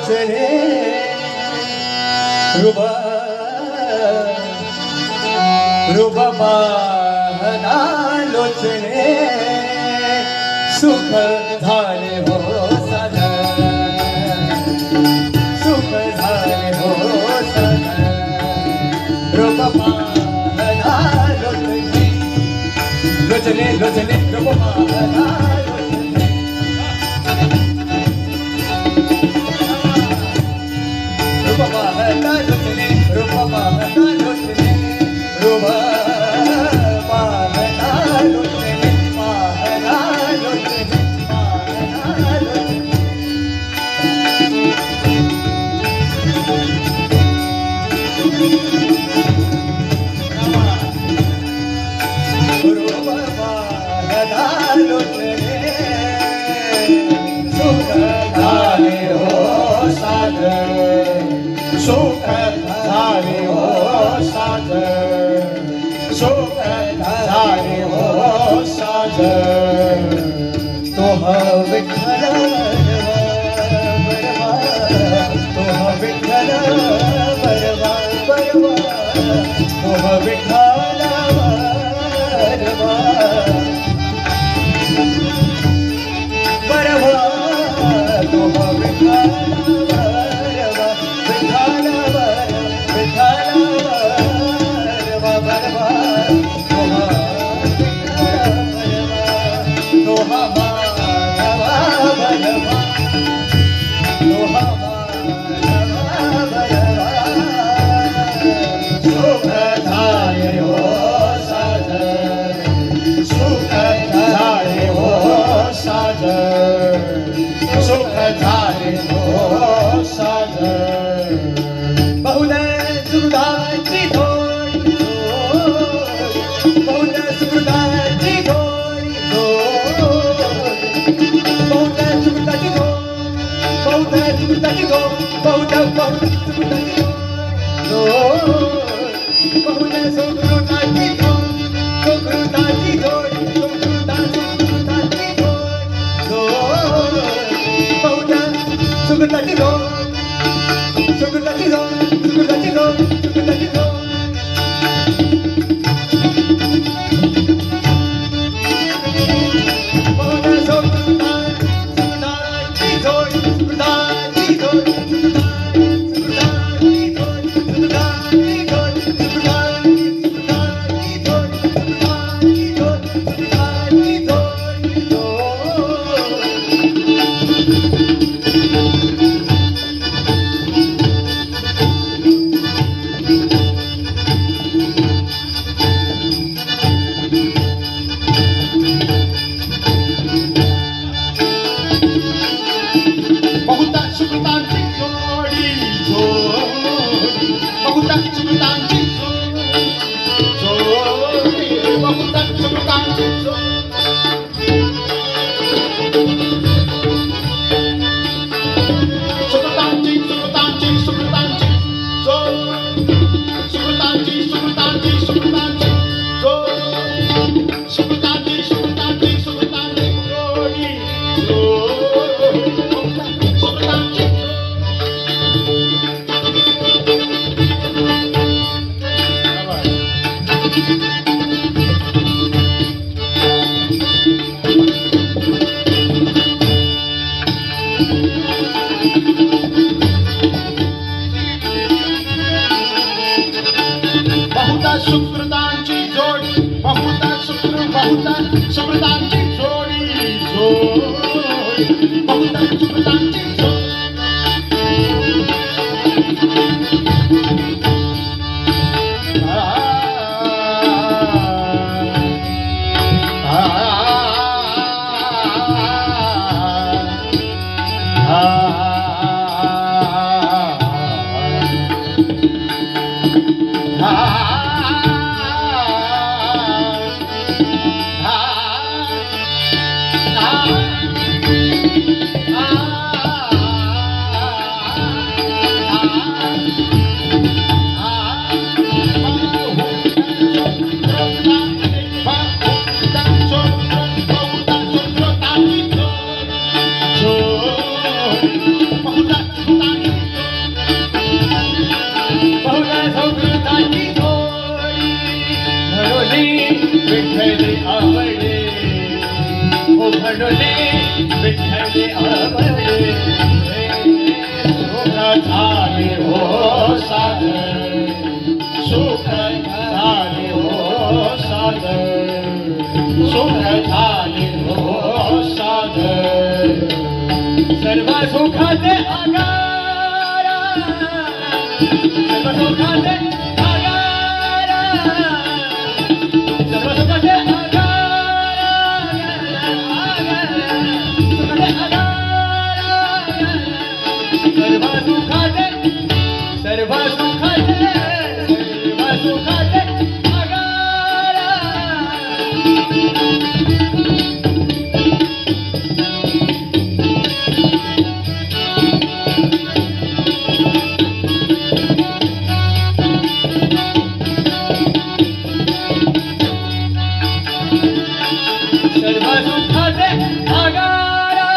लोचने रुबाबाना लोचने सुख झाले हो साधन सुख झाले हो साधन रुबाबाना लोचने लोचने लोचने रुबाबाना सुख झाले हो साधन सुख झाले हो साधन तो विठ्ठल बरवा तो विठ्ठल बरवा बरवा तो विठ्ठल बरवा बरवा तो विठ्ठल सुकृतांची जोडी बहुता सुकृतांची जोडी बहुता सुकृतांची बहुता सर्व सुखाचे आगारा, सर्व सुखाचे आगारा, सर्व सुखाचे आगारा, सुखाचे आगारा, सर्व सुखाचे, सर्व सुखाचे, सर्व सुखाचे आगारा. सर्व सुखाचे आगारा,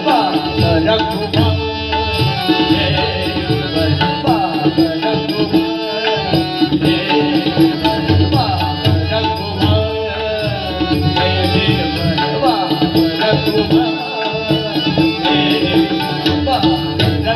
बाबा रघुमा, बाबा रघुमा, बाबा रघुमा, बाबा रघुमा, बाबा रघुमा.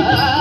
Ah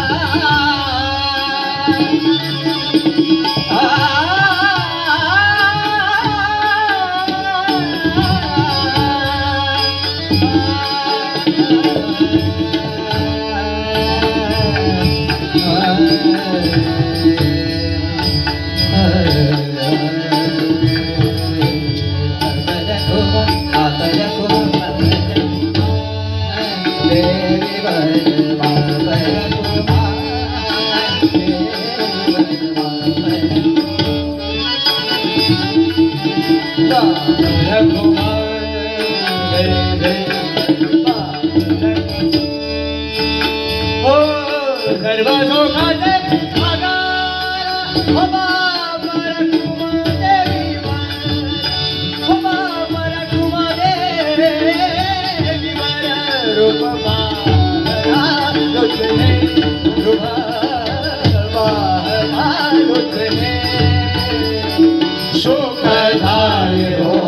सुख झाले हो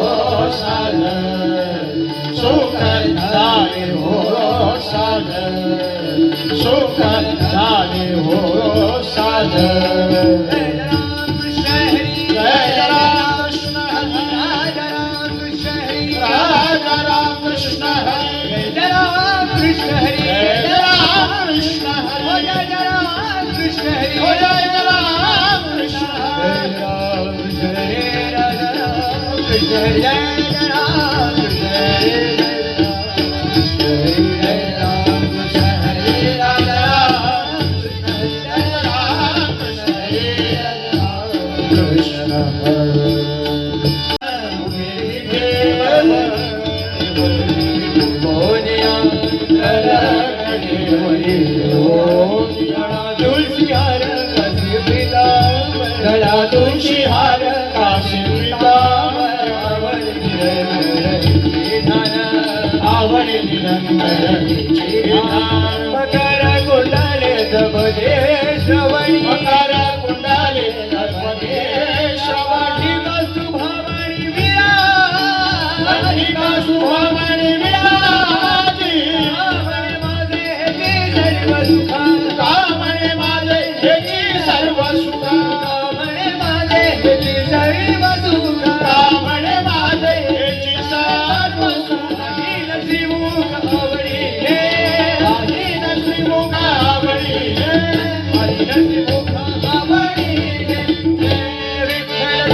साजन सुख झाले हो साजन सुख झाले हो साजन जय राम कृष्ण हरी राजा राम कृष्ण हरी जय राम कृष्ण हरी जय राम कृष्ण हरी जय राम कृष्ण हरी जय राम कृष्ण तुळशी हार काशी आवड मकर कुंडाले दबदे श्रवणी मकर कुंडाले दबदे श्रवणी शुभामणी विराजी शुभामणी विराजी माझे हे सर्व सुख कामणे माझे हे सर्व सुख कामणे माझे हे सर्व सुख कामणे माझे हे सर्व सुख श्रीमुख आवडी हे श्रीमुख आवडी हे श्रीमुख आवडी हे विठ्ठल